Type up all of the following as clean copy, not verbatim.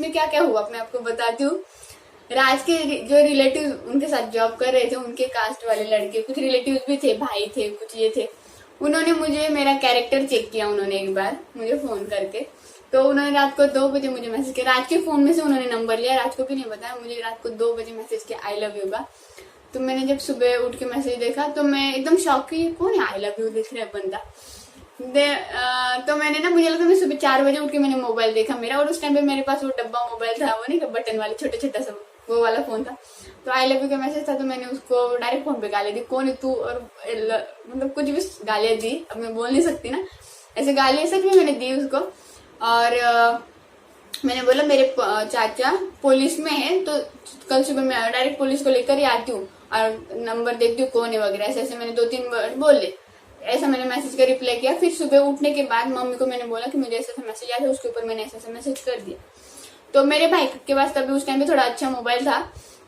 उसमें क्या क्या हुआ मैं आपको बताती हूँ। राज के जो रिलेटिव उनके साथ जॉब कर रहे थे, उनके कास्ट वाले लड़के, कुछ रिलेटिव भी थे, भाई थे, कुछ ये थे, उन्होंने मुझे मेरा कैरेक्टर चेक किया। उन्होंने एक बार मुझे फोन करके, तो उन्होंने रात को 2 बजे मुझे मैसेज किया। राज के फोन में से उन्होंने नंबर लिया, राज को भी नहीं बताया, मुझे रात को 2 बजे मैसेज किया आई लव यू का। तो मैंने जब सुबह उठ के मैसेज देखा तो मैं एकदम शॉक की, कौन है आई लव यू लिख रहा है बंदा। तो मैंने ना, मुझे लगा मैं सुबह 4 बजे उठ के मैंने मोबाइल देखा मेरा, और उस टाइम पे मेरे पास वो डब्बा मोबाइल था, वो नहीं बटन वाले छोटे छोटा सा वो वाला फोन था। तो आई लव यू का मैसेज था, तो मैंने उसको डायरेक्ट फोन पे गाली दी, कौन है तू, और मतलब कुछ भी गालियां दी। अब मैं बोल नहीं सकती ना, ऐसे गालियां सच में मैंने दी उसको। और मैंने बोला मेरे चाचा पुलिस में है, तो कल सुबह मैं डायरेक्ट पुलिस को लेकर ही आती हूँ और नंबर देखती हूँ कौन है वगैरह, ऐसे ऐसे मैंने 2-3 वर्ड बोले। ऐसा मैंने मैसेज का रिप्लाई किया। फिर सुबह उठने के बाद मम्मी को मैंने बोला कि मुझे ऐसा मैसेज आया था, उसके ऊपर मैंने ऐसा मैसेज कर दिया। तो मेरे भाई के पास तभी उस टाइम पे थोड़ा अच्छा मोबाइल था,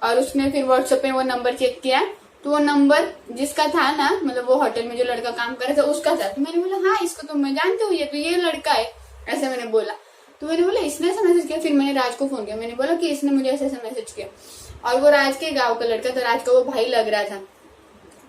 और उसने फिर व्हाट्सएप पे वो नंबर चेक किया, तो वो नंबर जिसका था ना, मतलब वो होटल में जो लड़का काम कर रहा था उसका था। तो मैंने बोला हाँ इसको तो मैं जानती हूँ, ये तो ये लड़का है, ऐसे मैंने बोला। तो मैंने बोला इसने ऐसा मैसेज किया। फिर मैंने राज को फोन किया, मैंने बोला कि इसने मुझे ऐसा मैसेज किया, और वो राज के गाँव का लड़का था, राज का वो भाई लग रहा था।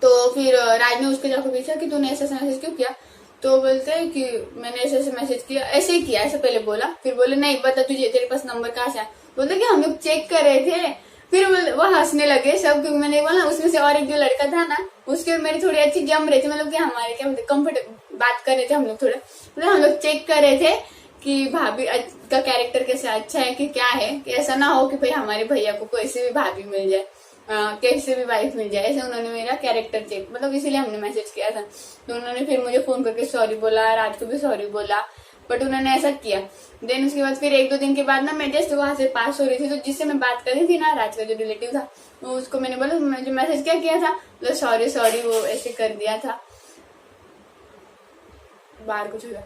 तो फिर राज ने उसको जाकर पूछा कि तूने ऐसा मैसेज क्यों किया। तो बोलते हैं कि मैंने ऐसे मैसेज किया, ऐसे ही किया, ऐसे पहले बोला। फिर बोले नहीं बता तुझे तेरे पास नंबर कहाँ से आया। बोलते कि हम लोग चेक कर रहे थे। फिर वो हंसने लगे सब, क्योंकि मैंने बोला उसमें से और एक जो लड़का था ना, उसके मेरी थोड़ी अच्छी जम रही थी, मतलब कि हमारे क्या कंफर्टेबल बात कर रहे थे हम लोग थोड़ा, मतलब हम लोग चेक कर रहे थे कि भाभी का कैरेक्टर कैसे अच्छा है कि क्या है, कि ऐसा ना हो कि भाई हमारे भैया को कैसे भी भाभी मिल जाए, कैसे भी वाइफ मिल जाए। ऐसे उन्होंने मेरा कैरेक्टर चेक, मतलब इसीलिए हमने मैसेज किया था। तो उन्होंने फिर मुझे फोन करके सॉरी बोला, राज को भी सॉरी बोला, बट उन्होंने ऐसा किया। देन उसके बाद फिर 1-2 दिन के बाद ना, मैं जस्ट वहां से पास हो रही थी, तो जिससे मैं बात कर रही थी ना, राज का जो रिलेटिव था, वो उसको मैंने बोला मैं जो मैसेज क्या किया था, मतलब सॉरी वो ऐसे कर दिया था, बाहर कुछ हुआ,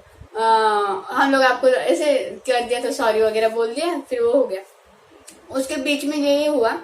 हम लोग आपको ऐसे कर दिया था, सॉरी वगैरह बोल दिया, फिर वो हो गया। उसके बीच में ये हुआ,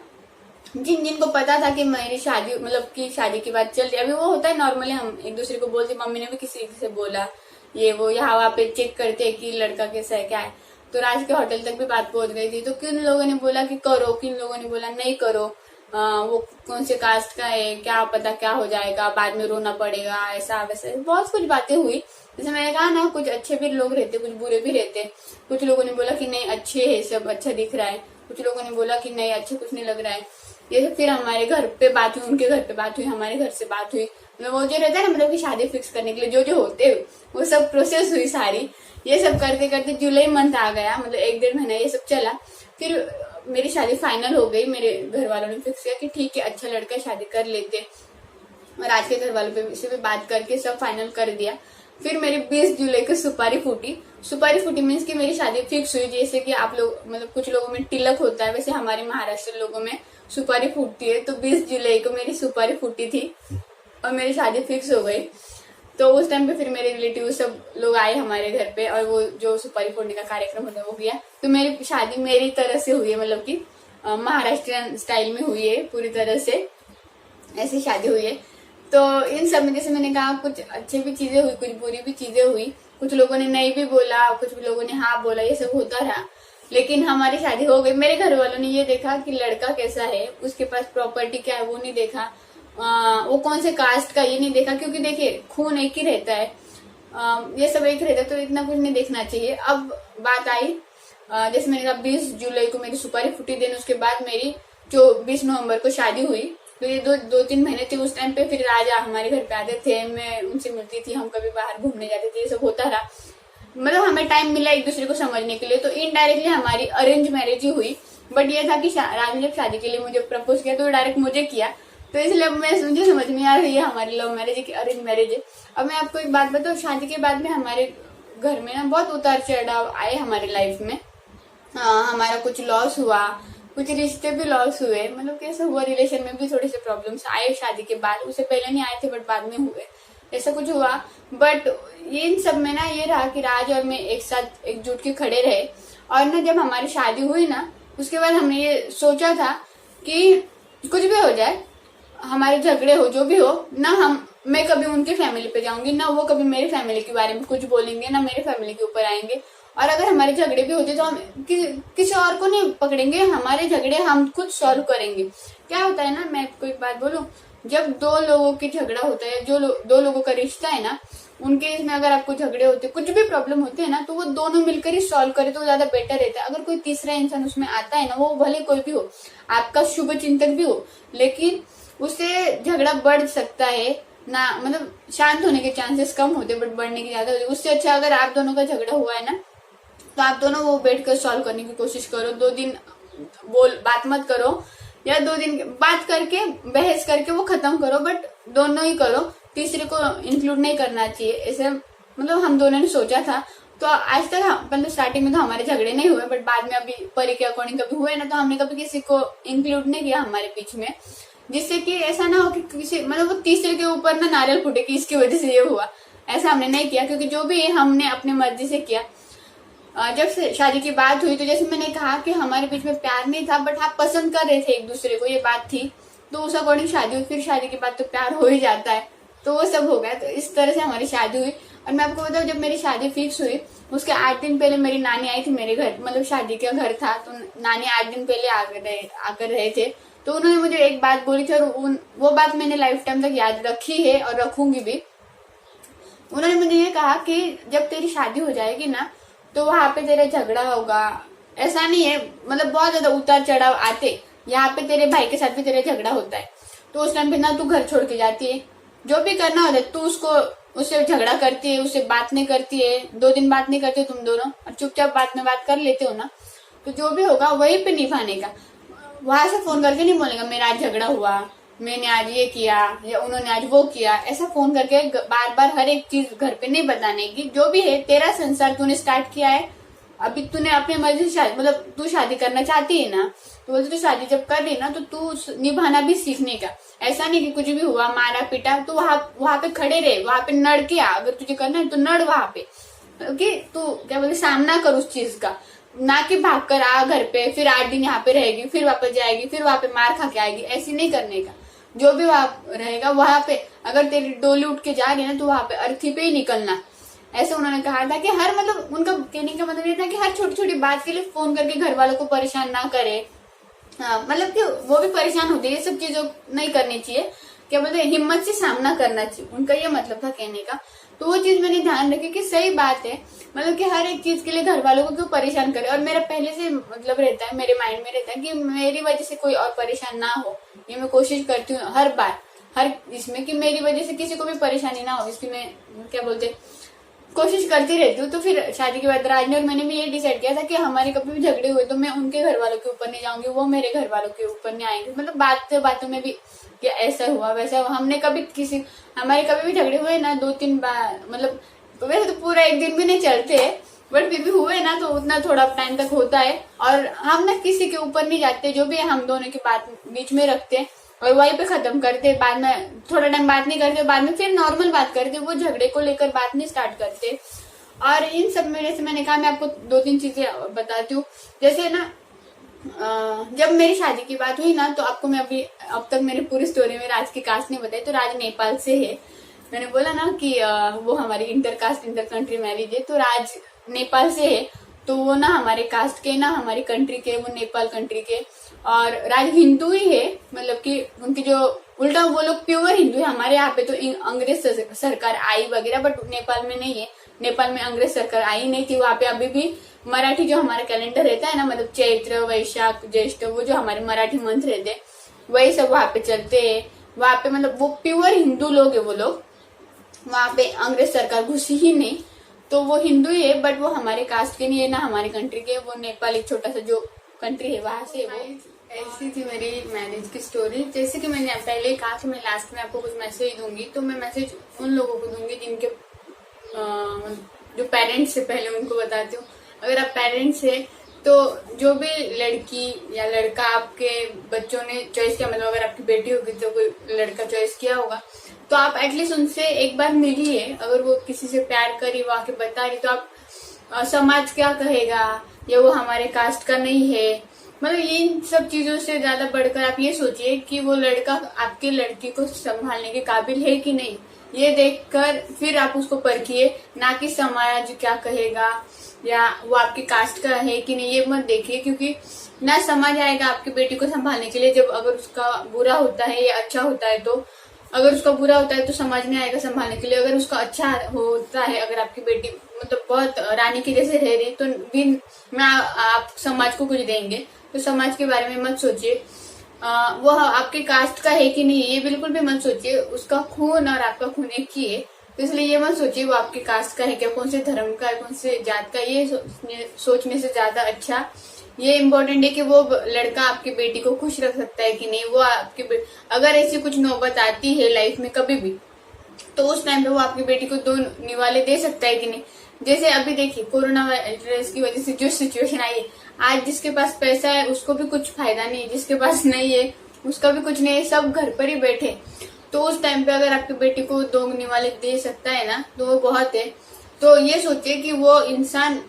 जिनको पता था कि मेरी शादी, मतलब कि शादी की बात चल रही, अभी वो होता है नॉर्मली हम एक दूसरे को बोलते, मम्मी ने भी किसी से बोला ये वो, यहाँ वहाँ पे चेक करते हैं कि लड़का कैसा है क्या है। तो राज के होटल तक भी बात पहुंच गई थी। तो किन लोगों ने बोला कि करो, किन लोगों ने बोला नहीं करो, वो कौन से कास्ट का है, क्या पता क्या हो जाएगा, बाद में रोना पड़ेगा, ऐसा वैसा बहुत कुछ बातें हुई। जैसे मैंने कहा ना, कुछ अच्छे भी लोग रहते, कुछ बुरे भी रहते। कुछ लोगों ने बोला कि नहीं अच्छे है, सब अच्छा दिख रहा है, कुछ लोगों ने बोला कि नहीं अच्छे कुछ नहीं लग रहा है। ये फिर हमारे घर पे बात हुई, उनके घर पे बात हुई, हमारे घर से बात हुई, मतलब वो जो रहता है ना, मतलब कि शादी फिक्स करने के लिए जो जो होते हैं वो सब प्रोसेस हुई सारी। ये सब करते करते जुलाई मंथ आ गया, मतलब 1-1.5 महीना ये सब चला। फिर मेरी शादी फाइनल हो गई, मेरे घर वालों ने फिक्स किया कि ठीक है अच्छा लड़का शादी कर लेते, और आज के घर वालों पे से भी बात करके सब फाइनल कर दिया। फिर मेरी 20 जुलाई को सुपारी फूटी मीन्स कि मेरी शादी फिक्स हुई। जैसे कि आप लोग, मतलब कुछ लोगों में तिलक होता है, वैसे हमारे महाराष्ट्र लोगों में सुपारी फूटती है। तो 20 जुलाई को मेरी सुपारी फूटी थी और मेरी शादी फिक्स हो गई। तो उस टाइम पे फिर मेरे रिलेटिव सब लोग आए हमारे घर पे, और वो जो सुपारी फोड़ने का कार्यक्रम होता है वो किया। तो मेरी शादी मेरी तरह से हुई है, मतलब कि महाराष्ट्रियन स्टाइल में हुई है, पूरी तरह से ऐसी शादी हुई है। तो इन सब में जैसे मैंने कहा, कुछ अच्छी भी चीजें हुई, कुछ बुरी भी चीजें हुई, कुछ लोगों ने नहीं भी बोला, कुछ लोगों ने हाँ बोला, ये सब होता रहा। लेकिन हमारी शादी हो गई। मेरे घर वालों ने ये देखा कि लड़का कैसा है, उसके पास प्रॉपर्टी क्या है वो नहीं देखा, वो कौन से कास्ट का ये नहीं देखा, क्योंकि देखिए खून एक ही रहता है, ये सब एक रहता है, तो इतना कुछ नहीं देखना चाहिए। अब बात आई, जैसे मैंने कहा 20 जुलाई को मेरी सुपारी फूटी, दिन उसके बाद मेरी 24 नवंबर को शादी हुई। तो ये 2-3 महीने थे उस टाइम पे। फिर राजा हमारे घर पे आते थे, मैं उनसे मिलती थी, हम कभी बाहर घूमने जाते थे, ये सब होता रहा। मतलब हमें टाइम मिला एक दूसरे को समझने के लिए। तो इनडायरेक्टली हमारी अरेंज मैरिज ही हुई। बट ये था कि राज ने जब शादी के लिए मुझे प्रपोज किया तो डायरेक्ट मुझे किया, तो इसलिए मुझे समझ में आ रही है हमारी लव मैरिज है कि अरेंज मैरिज है। अब मैं आपको एक बात बताऊँ, शादी के बाद में हमारे घर में ना बहुत उतार चढ़ाव आए हमारे लाइफ में। हमारा कुछ लॉस हुआ, कुछ रिश्ते भी लॉस हुए, मतलब कैसे हुआ, रिलेशन में भी थोड़े से प्रॉब्लम्स आए शादी के बाद, उससे पहले नहीं आए थे बट बाद में हुए, ऐसा कुछ हुआ। बट ये इन सब में ना ये रहा कि राज और मैं एक साथ एकजुट के खड़े रहे। और ना जब हमारी शादी हुई ना, उसके बाद हमने ये सोचा था कि कुछ भी हो जाए, हमारे झगड़े हो जो भी हो ना, मैं कभी उनके फैमिली पे जाऊंगी ना, वो कभी मेरी फैमिली के बारे में कुछ बोलेंगे ना, मेरे फैमिली के ऊपर आएंगे। और अगर हमारे झगड़े भी होते तो हम किसी और को नहीं पकड़ेंगे, हमारे झगड़े हम खुद सॉल्व करेंगे। क्या होता है ना, मैं आपको एक बात बोलूं, जब दो लोगों की झगड़ा होता है, जो दो लोगों का रिश्ता है ना, उनके इसमें अगर आपको झगड़े होते, कुछ भी प्रॉब्लम होते हैं ना, तो वो दोनों मिलकर ही सॉल्व करे तो ज्यादा बेटर रहता है। अगर कोई तीसरा इंसान उसमें आता है ना, वो भले कोई भी हो, आपका शुभ चिंतक भी हो, लेकिन उससे झगड़ा बढ़ सकता है ना, मतलब शांत होने के चांसेस कम होते बट बढ़ने की ज्यादा होती। उससे अच्छा अगर आप दोनों का झगड़ा हुआ है ना, तो आप दोनों वो बैठ कर सॉल्व करने की कोशिश करो। 2 दिन बात मत करो, या 2 दिन बात करके बहस करके वो खत्म करो, बट दोनों ही करो, तीसरे को इंक्लूड नहीं करना चाहिए। ऐसे मतलब हम दोनों ने सोचा था, तो आज तक मतलब स्टार्टिंग में तो हमारे झगड़े नहीं हुए, बट बाद में अभी परी के अकॉर्डिंग कभी हुए ना, तो हमने कभी किसी को इंक्लूड नहीं किया हमारे बीच में, जिससे कि ऐसा ना हो कि किसी मतलब वो तीसरे के ऊपर ना नारियल फूटे कि इसकी वजह से ये हुआ। ऐसा हमने नहीं किया, क्योंकि जो भी हमने अपनी मर्जी से किया। जब से शादी की बात हुई, तो जैसे मैंने कहा कि हमारे बीच में प्यार नहीं था, बट आप पसंद कर रहे थे एक दूसरे को, ये बात थी, तो उस अकॉर्डिंग शादी हुई। फिर शादी के बाद तो प्यार हो ही जाता है, तो वो सब हो गया। तो इस तरह से हमारी शादी हुई। और मैं आपको बताऊं, जब मेरी शादी फिक्स हुई, उसके 8 दिन पहले मेरी नानी आई थी मेरे घर, मतलब शादी का घर था, तो नानी 8 दिन पहले आकर रहे थे। तो उन्होंने मुझे एक बात बोली थी, और वो बात मैंने लाइफ टाइम तक याद रखी है और रखूंगी भी। उन्होंने मुझे ये कहा कि जब तेरी शादी हो जाएगी ना, तो वहां पे तेरा झगड़ा होगा। ऐसा नहीं है, मतलब बहुत ज्यादा उतार चढ़ाव आते, यहाँ पे तेरे भाई के साथ भी तेरा झगड़ा होता है, तो उस टाइम पे ना तू घर छोड़ के जाती है, जो भी करना होता है तू उससे झगड़ा करती है, उससे बात नहीं करती है, 2 दिन बात नहीं करते तुम दोनों, और चुपचाप बात में बात कर लेते हो ना, तो जो भी होगा वहीं पे निभाने का। वहां से फोन करके नहीं बोलेगा मेरा आज झगड़ा हुआ, मैंने आज ये किया, या उन्होंने आज वो किया। ऐसा फोन करके बार बार हर एक चीज घर पे नहीं बताने की। जो भी है, तेरा संसार तूने स्टार्ट किया है, अभी तूने अपनी मर्जी से शादी, मतलब तू शादी करना चाहती है ना, तो बोलते तू शादी जब कर रही ना, तो तू निभाना भी सीखने का। ऐसा नहीं कि कुछ भी हुआ, मारा पीटा, तो वहां पे खड़े रहे, वहां पे नड़ के आ। अगर तुझे करना है तो नड़ वहां पे, कि तू क्या बोलते सामना कर उस चीज का, ना कि भाग कर आ घर पे, फिर 8 दिन यहाँ पे रहेगी, फिर वापस जाएगी, फिर वहां पे मार खा के आएगी। ऐसी नहीं करने का। जो भी वहां रहेगा वहां पे, अगर तेरी डोली उठ के जा रही है ना, तो वहां पे अर्थी पे ही निकलना। ऐसे उन्होंने कहा था कि हर, मतलब उनका कहने का मतलब ये था कि हर छोटी छोटी बात के लिए फोन करके घर वालों को परेशान ना करे। हाँ, मतलब कि वो भी परेशान होते, ये सब चीजों नहीं करनी चाहिए, क्या बोलते हिम्मत से सामना करना चाहिए, उनका ये मतलब था कहने का। तो वो चीज मैंने ध्यान रखी कि सही बात है, मतलब कि हर एक चीज के लिए घर वालों को क्यों परेशान करे। और मेरा पहले से मतलब रहता है, मेरे माइंड में रहता है कि मेरी वजह से कोई और परेशान ना हो। ये मैं कोशिश करती हूँ हर बार, हर इसमें, कि मेरी वजह से किसी को भी परेशानी ना हो, इसकी मैं क्या बोलते कोशिश करती रहती हूँ। तो फिर शादी के बाद राजनी और मैंने भी ये डिसाइड किया था कि हमारे कभी भी झगड़े हुए तो मैं उनके घर वालों के ऊपर नहीं जाऊंगी, वो मेरे घर वालों के ऊपर नहीं आएंगे। मतलब बातों में भी कि ऐसा हुआ वैसा हुआ, हमने कभी हमारे कभी भी झगड़े हुए ना 2-3 बार, मतलब वैसे तो पूरा एक दिन भी नहीं चलते, बट फिर भी हुए ना तो उतना थोड़ा टाइम तक होता है। और हम ना किसी के ऊपर नहीं जाते, जो भी है हम दोनों की बात बीच में रखते हैं और वहीं पे खत्म करते। बाद में थोड़ा टाइम बात नहीं करते, बाद में फिर नॉर्मल बात करते, वो झगड़े को लेकर बात नहीं स्टार्ट करते। और इन सब में जैसे मैंने कहा, मैं आपको 2-3 चीजें बताती हूँ। जैसे ना जब मेरी शादी की बात हुई ना, तो आपको मैं अब तक मेरी पूरी स्टोरी में राज की कास्ट नहीं बताई। तो राज नेपाल से है, मैंने बोला ना कि वो हमारी इंटर कंट्री मैरिज है, तो राज नेपाल से है। तो वो ना हमारे कास्ट के, ना हमारी कंट्री के, वो नेपाल कंट्री के। और राज हिंदू ही है, मतलब कि उनकी जो उल्टा वो लोग प्योर हिंदू है। हमारे यहाँ पे तो अंग्रेज सरकार आई वगैरह, बट नेपाल में नहीं है। नेपाल में अंग्रेज सरकार आई नहीं थी, वहां पे अभी भी मराठी जो हमारा कैलेंडर रहता है ना, मतलब चैत्र वैशाख ज्येष्ठ, वो जो हमारे मराठी मंथ रहते हैं वही सब वहां पे चलते हैं। वहां पे मतलब वो प्योर हिंदू लोग है वो लोग, वहां पे अंग्रेज सरकार घुसी ही नहीं। तो वो हिंदू ही है, बट वो हमारे कास्ट के नहीं है, ना हमारे कंट्री के। वो नेपाल एक छोटा सा जो कंट्री है वहां से। वो ऐसी थी मेरी मैरिज की स्टोरी। जैसे कि मैंने पहले कहा कि मैं लास्ट में आपको कुछ मैसेज दूंगी, तो मैं मैसेज उन लोगों को दूंगी जिनके जो पेरेंट्स से, पहले उनको बताती हूँ। अगर आप पेरेंट्स है तो जो भी लड़की या लड़का आपके बच्चों ने चॉइस किया, मतलब अगर आपकी बेटी होगी तो कोई लड़का चॉइस किया होगा, तो आप एटलीस्ट उनसे एक बार मिलिए। अगर वो किसी से प्यार करी, वो आके बता रही, तो आप समाज क्या कहेगा, या वो हमारे कास्ट का नहीं है, मतलब इन सब चीजों से ज्यादा बढ़कर आप ये सोचिए कि वो लड़का आपकी लड़की को संभालने के काबिल है कि नहीं। ये देखकर फिर आप उसको परखिए, ना कि समाज क्या कहेगा, या वो आपकी कास्ट का है कि नहीं, ये मत देखिए, क्योंकि ना समझ आएगा आपकी बेटी को संभालने के लिए जब अगर उसका बुरा होता है या अच्छा होता है। तो अगर उसका बुरा होता है तो समझ में आएगा संभालने के लिए, अगर उसका अच्छा होता है, अगर आपकी बेटी मतलब बहुत रानी की जैसे रह रही तो भी ना आप समाज को कुछ देंगे, तो समाज के बारे में मत सोचिए। वो आपके कास्ट का है कि नहीं ये बिल्कुल भी मत सोचिए, उसका खून और आपका खून एक ही है, तो इसलिए ये मत सोचिए वो आपके कास्ट का है क्या, कौन से धर्म का है, कौन से जात का, ये सोचने से ज्यादा अच्छा ये इम्पोर्टेंट है कि वो लड़का आपकी बेटी को खुश रख सकता है कि नहीं। वो आपकी अगर ऐसी कुछ नौबत आती है लाइफ में कभी भी, तो उस टाइम पे वो आपकी बेटी को दो निवाले दे सकता है कि नहीं। जैसे अभी देखिए कोरोना वायरस की वजह से जो सिचुएशन आई है, आज जिसके पास पैसा है उसको भी कुछ फायदा नहीं, जिसके पास नहीं है उसका भी कुछ नहीं है, सब घर पर ही बैठे। तो उस टाइम पे अगर आपकी बेटी को दो निवाले दे सकता है ना, तो वो बहुत है। तो ये सोचिए कि वो इंसान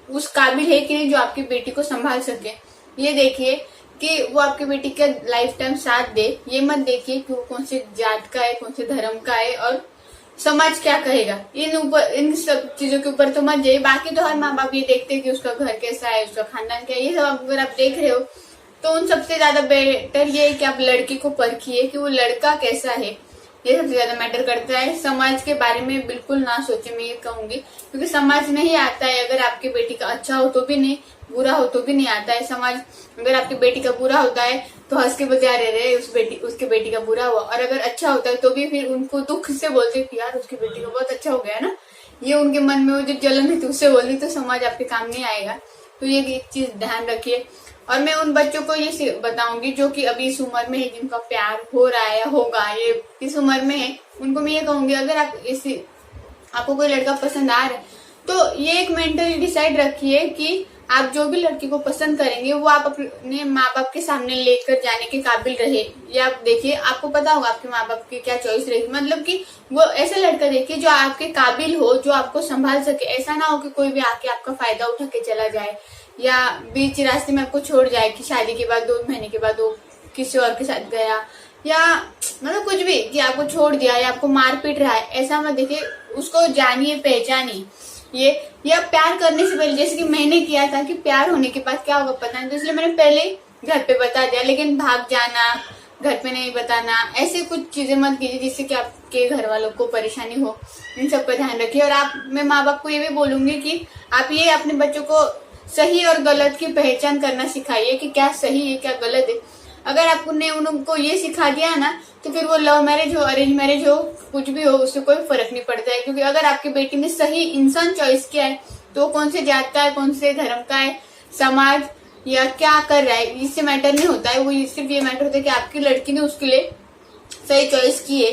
उस काबिल है कि नहीं जो आपकी बेटी को संभाल सके। ये देखिए कि वो आपकी बेटी का लाइफ टाइम साथ दे, ये मत देखिए कि वो कौन से जात का है, कौन से धर्म का है और समाज क्या कहेगा। इन सब चीजों के ऊपर तो मत जाइए। बाकी तो हर माँ बाप ये देखते हैं कि उसका घर कैसा है, उसका खानदान क्या है, ये सब अगर आप देख रहे हो तो उन सबसे ज्यादा बेटर ये है कि आप लड़की को परखिए कि वो लड़का कैसा है, ये सबसे ज्यादा मैटर करता है। समाज के बारे में बिल्कुल ना सोचे, मैं ये कहूंगी, क्योंकि समाज नहीं आता है। अगर आपकी बेटी का अच्छा हो तो भी नहीं, बुरा हो तो भी नहीं आता है समाज। अगर आपकी बेटी का बुरा होता है तो हंस के बजा रहे उसकी बेटी का बुरा हुआ, और अगर अच्छा होता है तो भी फिर उनको दुख से बोलते कि यार उसकी बेटी का बहुत अच्छा हो गया ना, ये उनके मन में वो जो जलन है उससे बोलती, तो समाज आपके काम नहीं आएगा। तो ये एक चीज ध्यान रखिए। और मैं उन बच्चों को ये बताऊंगी जो कि अभी इस उम्र में है, जिनका प्यार हो रहा है या होगा, ये इस उम्र में है, उनको मैं ये कहूंगी अगर आपको कोई लड़का पसंद आ रहा है तो ये एक मेंटली डिसाइड रखिए कि आप जो भी लड़की को पसंद करेंगे वो आप अपने माँ बाप के सामने लेकर जाने के काबिल रहे। या आप देखिए, आपको पता होगा आपके माँ बाप की क्या चॉइस रहेगी, मतलब कि वो ऐसा लड़का देखिए जो आपके काबिल हो, जो आपको संभाल सके। ऐसा ना हो कि कोई भी आके आपका फायदा उठा के चला जाए या बीच रास्ते में आपको छोड़ जाए कि शादी के बाद 2 महीने के बाद वो किसी और के साथ गया, या मतलब कुछ भी कि आपको छोड़ दिया या आपको मार पीट रहा है। ऐसा मत देखिए, उसको जानिए, पहचानिए। ये या प्यार करने से पहले, जैसे कि मैंने किया था कि प्यार होने के बाद क्या होगा पता नहीं, तो इसलिए मैंने पहले घर पे बता दिया। लेकिन भाग जाना, घर पे नहीं बताना, ऐसे कुछ चीजें मत कीजिए जिससे कि आपके घर वालों को परेशानी हो। इन सब का ध्यान रखिए। और मैं माँ बाप को ये भी बोलूंगी कि आप ये अपने बच्चों को सही और गलत की पहचान करना सिखाइए कि क्या सही है क्या गलत है। अगर आपने उनको ये सिखा दिया ना, तो फिर वो लव मैरिज हो, अरेंज मैरिज हो, कुछ भी हो, उससे कोई फर्क नहीं पड़ता है। क्योंकि अगर आपकी बेटी ने सही इंसान चॉइस किया है तो कौन से जात का है, कौन से धर्म का है, समाज या क्या कर रहा है, इससे मैटर नहीं होता है। वो सिर्फ ये मैटर होता है कि आपकी लड़की ने उसके लिए सही चॉइस की है।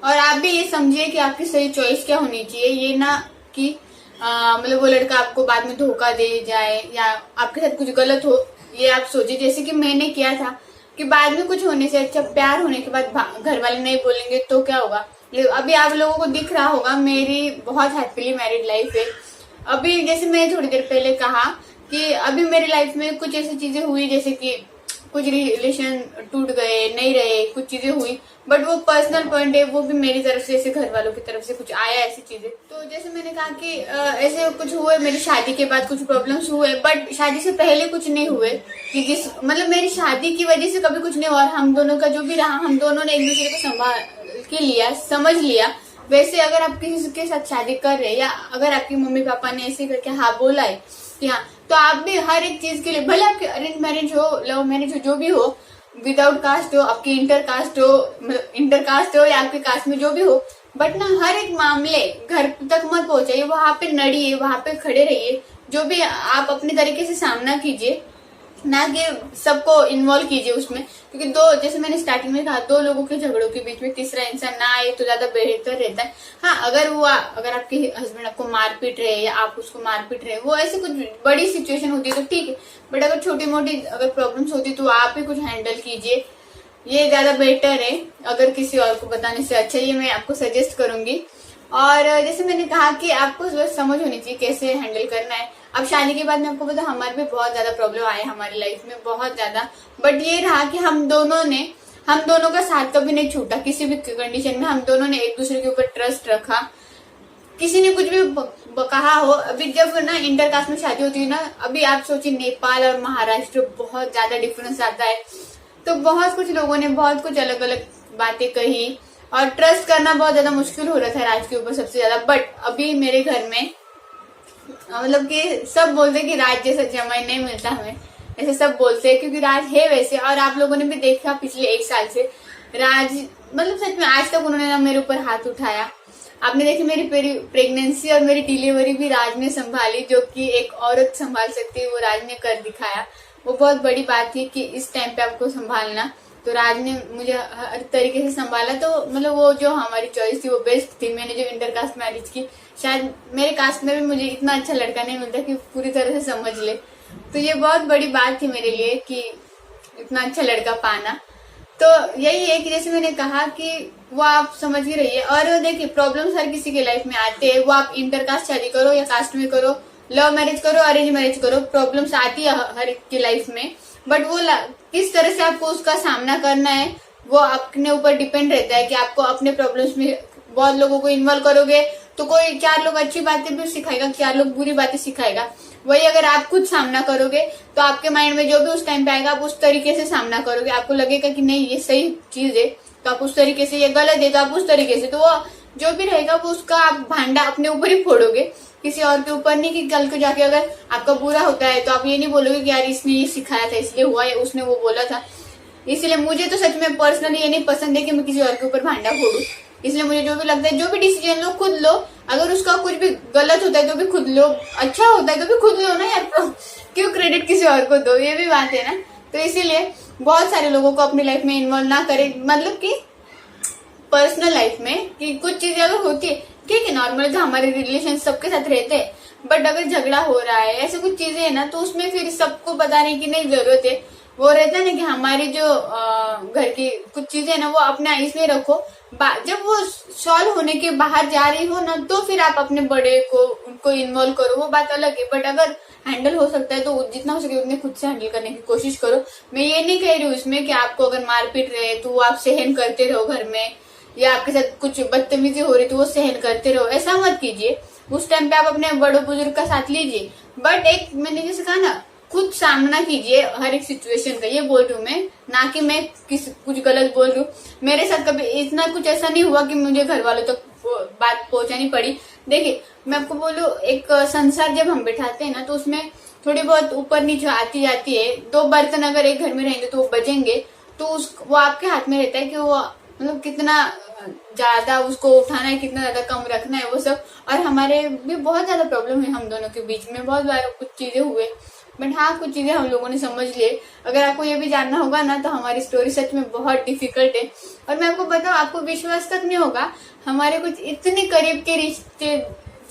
और आप भी ये समझिए कि आपकी सही चॉइस क्या होनी चाहिए, ये ना कि मतलब वो लड़का आपको बाद में धोखा दे जाए या आपके साथ कुछ गलत हो, ये आप सोचिए। जैसे कि मैंने किया था कि बाद में कुछ होने से अच्छा प्यार होने के बाद घर वाले नहीं बोलेंगे तो क्या होगा। अभी आप लोगों को दिख रहा होगा मेरी बहुत हैप्पीली मैरिड लाइफ है। अभी जैसे मैं थोड़ी देर पहले कहा कि अभी मेरी लाइफ में कुछ ऐसी चीजें हुई, जैसे कि कुछ रिलेशन टूट गए, नहीं रहे, कुछ चीजें हुई, बट वो पर्सनल पॉइंट है, वो भी मेरी तरफ से, ऐसे घर वालों की तरफ से कुछ आया ऐसी चीजें। तो जैसे मैंने कहा कि ऐसे कुछ हुए, मेरी शादी के बाद कुछ प्रॉब्लम्स हुए, बट शादी से पहले कुछ नहीं हुए कि मतलब मेरी शादी की वजह से कभी कुछ नहीं हुआ। और हम दोनों का जो भी रहा, हम दोनों ने एक दूसरे को संभाल के लिया, समझ लिया। वैसे अगर आप किसी के साथ शादी कर रहे हैं या अगर आपकी मम्मी पापा ने ऐसे करके हाँ बोला है कि हाँ, तो आप भी हर एक चीज के लिए, भले आपके अरेंज मैरिज हो, लव मैरिज हो, जो भी हो, विदाउट कास्ट हो, आपकी इंटर कास्ट हो या आपके कास्ट में जो भी हो, बट ना हर एक मामले घर तक मत पहुंचाइए, वहां पे नड़िए, वहां पे खड़े रहिए। जो भी आप अपने तरीके से सामना कीजिए, ना कि सबको इन्वॉल्व कीजिए उसमें। क्योंकि जैसे मैंने स्टार्टिंग में कहा, 2 लोगों के झगड़ों के बीच में तीसरा इंसान ना आए तो ज्यादा बेहतर रहता है। हाँ, अगर आपके हस्बैंड आपको मार पीट रहे या आप उसको मार पीट रहे, वो ऐसी कुछ बड़ी सिचुएशन होती है तो ठीक है, बट अगर छोटी मोटी अगर प्रॉब्लम्स होती तो आप ही कुछ हैंडल कीजिए, ये ज्यादा बेटर है अगर किसी और को बताने से अच्छा। ये मैं आपको सजेस्ट करूंगी। और जैसे मैंने कहा कि आपको समझ होनी चाहिए कैसे हैंडल करना है। अब शादी के बाद में आपको पता, हमारे भी बहुत ज्यादा प्रॉब्लम आए हमारी लाइफ में, बहुत ज्यादा, बट ये रहा कि हम दोनों का साथ कभी नहीं छूटा किसी भी कंडीशन में। हम दोनों ने एक दूसरे के ऊपर ट्रस्ट रखा, किसी ने कुछ भी कहा हो, अभी जब ना इंटर कास्ट में शादी होती है ना, अभी आप सोचिए नेपाल और महाराष्ट्र बहुत ज्यादा डिफरेंस आता है। तो बहुत कुछ लोगों ने बहुत कुछ अलग अलग बातें कही और ट्रस्ट करना बहुत ज्यादा मुश्किल हो रहा था राज के ऊपर सबसे ज्यादा। बट अभी मेरे घर में मतलब कि सब बोलते कि राज जैसा जमाई नहीं मिलता हमें, ऐसे सब बोलते हैं, क्योंकि राज है वैसे। और आप लोगों ने भी देखा पिछले 1 साल से राज मतलब सच में आज तक उन्होंने ना मेरे ऊपर हाथ उठाया। आपने देखी मेरी प्रेगनेंसी और मेरी डिलीवरी भी राज ने संभाली, जो कि एक औरत संभाल सकती है वो राज ने कर दिखाया। वो बहुत बड़ी बात थी कि इस टाइम पे आपको संभालना, तो राज ने मुझे हर तरीके से संभाला। तो मतलब वो जो हमारी चॉइस थी वो बेस्ट थी। मैंने जो इंटर कास्ट मैरिज की, शायद मेरे कास्ट में भी मुझे इतना अच्छा लड़का नहीं मिलता कि पूरी तरह से समझ ले। तो ये बहुत बड़ी बात थी मेरे लिए कि इतना अच्छा लड़का पाना। तो यही है कि जैसे मैंने कहा कि वो आप समझ ही रहिए। और देखिए प्रॉब्लम्स हर किसी के लाइफ में आते हैं, वो आप इंटर कास्ट शादी करो या कास्ट में करो, लव मैरिज करो, अरेंज मैरिज करो, प्रॉब्लम्स आती है हर एक की लाइफ में। बट वो किस तरह से आपको उसका सामना करना है वो अपने ऊपर डिपेंड रहता है कि आपको अपने प्रॉब्लम्स में बहुत लोगों को इन्वॉल्व करोगे तो कोई 4 लोग अच्छी बातें भी सिखाएगा, 4 लोग बुरी बातें सिखाएगा। वही अगर आप खुद सामना करोगे तो आपके माइंड में जो भी उस टाइम पे आएगा आप उस तरीके से सामना करोगे। आपको लगेगा कि नहीं ये सही चीज है तो आप उस तरीके से, ये गलत है तो आप उस तरीके से, तो वो जो भी रहेगा वो उसका आप भांडा अपने ऊपर ही फोड़ोगे, किसी और के ऊपर नहीं। कि कल को जाके अगर आपका बुरा होता है तो आप ये नहीं बोलोगे कि यार इसने ये सिखाया था इसलिए हुआ या उसने वो बोला था। इसलिए मुझे तो सच में पर्सनली ये नहीं पसंद है कि मैं किसी और के ऊपर भांडा फोड़ू। इसलिए मुझे जो भी लगता है, जो भी डिसीजन लो खुद लो। अगर उसका कुछ भी गलत होता है तो भी खुद लो, अच्छा होता है तो भी खुद लो ना यार, क्यों क्रेडिट किसी और को दो, ये भी बात है ना। तो इसीलिए बहुत सारे लोगों को अपनी लाइफ में इन्वॉल्व ना करें, मतलब कि पर्सनल लाइफ में। कि कुछ चीजें अगर होती है ठीक है, नॉर्मल तो हमारे रिलेशन सबके साथ रहते हैं, बट अगर झगड़ा हो रहा है ऐसे कुछ चीजें है ना, तो उसमें फिर सबको बताने की नहीं जरूरत है। वो रहता है ना कि हमारी जो घर की कुछ चीजें है ना वो अपने इसमें रखो, जब वो सॉल्व होने के बाहर जा रही हो ना तो फिर आप अपने बड़े को उनको इन्वॉल्व करो, वो बात अलग है। बट अगर हैंडल हो सकता है तो जितना हो सके उतने खुद से हैंडल करने की कोशिश करो। मैं ये नहीं कह रही हूँ इसमें कि आपको अगर मारपीट रहे तो वो आप सहन करते रहो घर में, या आपके साथ कुछ बदतमीजी हो रही तो वो सहन करते रहो, ऐसा मत कीजिए। उस टाइम पे आप अपने बड़े बुजुर्ग का साथ लीजिए, बट एक मैंने जैसे कहा ना खुद सामना कीजिए हर एक सिचुएशन का, ये बोल रही हूँ मैं, ना कि मैं कुछ गलत बोल रही हूँ। मेरे साथ कभी इतना कुछ ऐसा नहीं हुआ कि मुझे घर वालों तक बात पहुंचानी पड़ी। देखिए मैं आपको बोलूँ, एक संसार जब हम बैठाते हैं ना तो उसमें थोड़ी बहुत ऊपर नीचे आती जाती है। 2 बर्तन अगर एक घर में रहेंगे तो वो बजेंगे, तो वो आपके हाथ में रहता है कि वो मतलब कितना ज्यादा उसको उठाना है, कितना ज्यादा कम रखना है वो सब। और हमारे भी बहुत ज्यादा प्रॉब्लम है हम दोनों के बीच में, बहुत बार कुछ चीजें हुए, बट हाँ कुछ चीजें हम लोगों ने समझ लिए। अगर आपको ये भी जानना होगा ना तो हमारी स्टोरी सच में बहुत डिफिकल्ट है। और मैं आपको बताऊं, आपको विश्वास तक नहीं होगा, हमारे कुछ इतने करीब के रिश्ते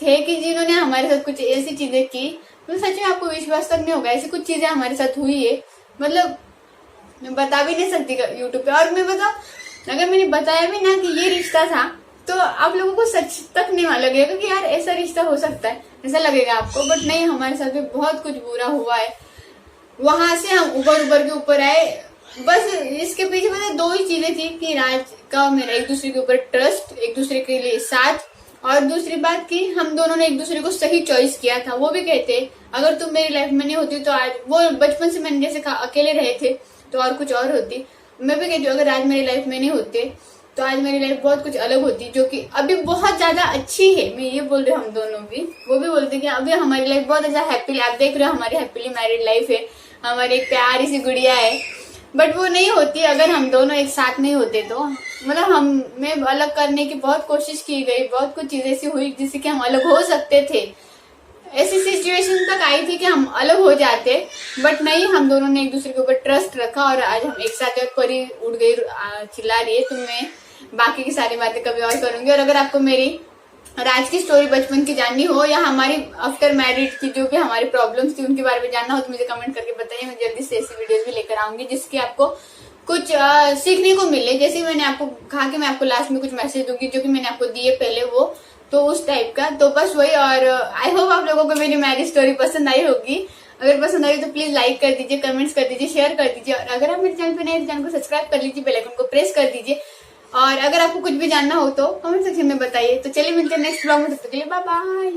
थे कि जिन्होंने हमारे साथ कुछ ऐसी चीजें की, तो सच में आपको विश्वास तक नहीं होगा। ऐसी कुछ चीजें हमारे साथ हुई है, मतलब मैं बता भी नहीं सकती यूट्यूब पे। और मैं बताऊं, अगर मैंने बताया भी ना कि ये रिश्ता था तो आप लोगों को सच तक नहीं लगेगा कि यार ऐसा रिश्ता हो सकता है, ऐसा लगेगा आपको। बट नहीं, हमारे साथ भी बहुत कुछ बुरा हुआ है। वहां से हम उबर के ऊपर आए। बस इसके पीछे मतलब 2 ही चीजें थी कि राज का मेरा एक दूसरे के ऊपर ट्रस्ट, एक दूसरे के लिए साथ, और दूसरी बात कि हम दोनों ने एक दूसरे को सही चॉइस किया था। वो भी कहते अगर तुम मेरी लाइफ में नहीं होती तो आज, वो बचपन से मैंने जैसे कहा अकेले रहे थे तो और कुछ और होती। मैं भी कहती हूँ अगर आज मेरी लाइफ में नहीं होते तो आज मेरी लाइफ बहुत कुछ अलग होती, जो कि अभी बहुत ज्यादा अच्छी है। मैं ये बोल रही हूँ, हम दोनों भी, वो भी बोलते कि अभी हमारी लाइफ बहुत अच्छा हैप्पीली, आप देख रहे हो हमारी हैप्पीली मैरिड लाइफ है, हमारी एक प्यारी सी गुड़िया है। बट वो नहीं होती अगर हम दोनों एक साथ नहीं होते। तो मतलब हमें अलग करने की बहुत कोशिश की गई, बहुत कुछ चीजें ऐसी हुई जिससे कि हम अलग हो सकते थे। ऐसी सिचुएशन तक आई थी कि हम अलग हो जाते, बट नहीं, हम दोनों ने एक दूसरे के ऊपर ट्रस्ट रखा और आज हम एक साथ। और परी उड़ गई चिल्ला रही है, तो मैं बाकी की सारी बातें कभी और करूंगी। और अगर आपको मेरी राज की स्टोरी बचपन की जाननी हो या हमारी आफ्टर मैरिड की जो भी हमारी प्रॉब्लम्स थी उनके बारे में जानना हो तो मुझे कमेंट करके बताइए। मैं जल्दी से ऐसी वीडियोस भी लेकर आऊंगी जिसकी आपको कुछ सीखने को मिले। जैसे मैंने आपको कहा कि मैं आपको लास्ट में कुछ मैसेज दूंगी जो कि मैंने आपको दिए पहले, वो तो उस टाइप का। तो बस वही। और आई होप आप लोगों को मेरी मैरिज स्टोरी पसंद आई होगी। अगर पसंद आई तो प्लीज लाइक कर दीजिए, कमेंट्स कर दीजिए, शेयर कर दीजिए। और अगर आप मेरे चैनल पे नए तो चैनल को सब्सक्राइब कर लीजिए, बेल आइकन को प्रेस कर दीजिए। और अगर आपको कुछ भी जानना हो तो कमेंट सेक्शन में बताइए। तो चलिए मिलते हैं नेक्स्ट ब्लॉग में, तब तक के लिए बाय बाय।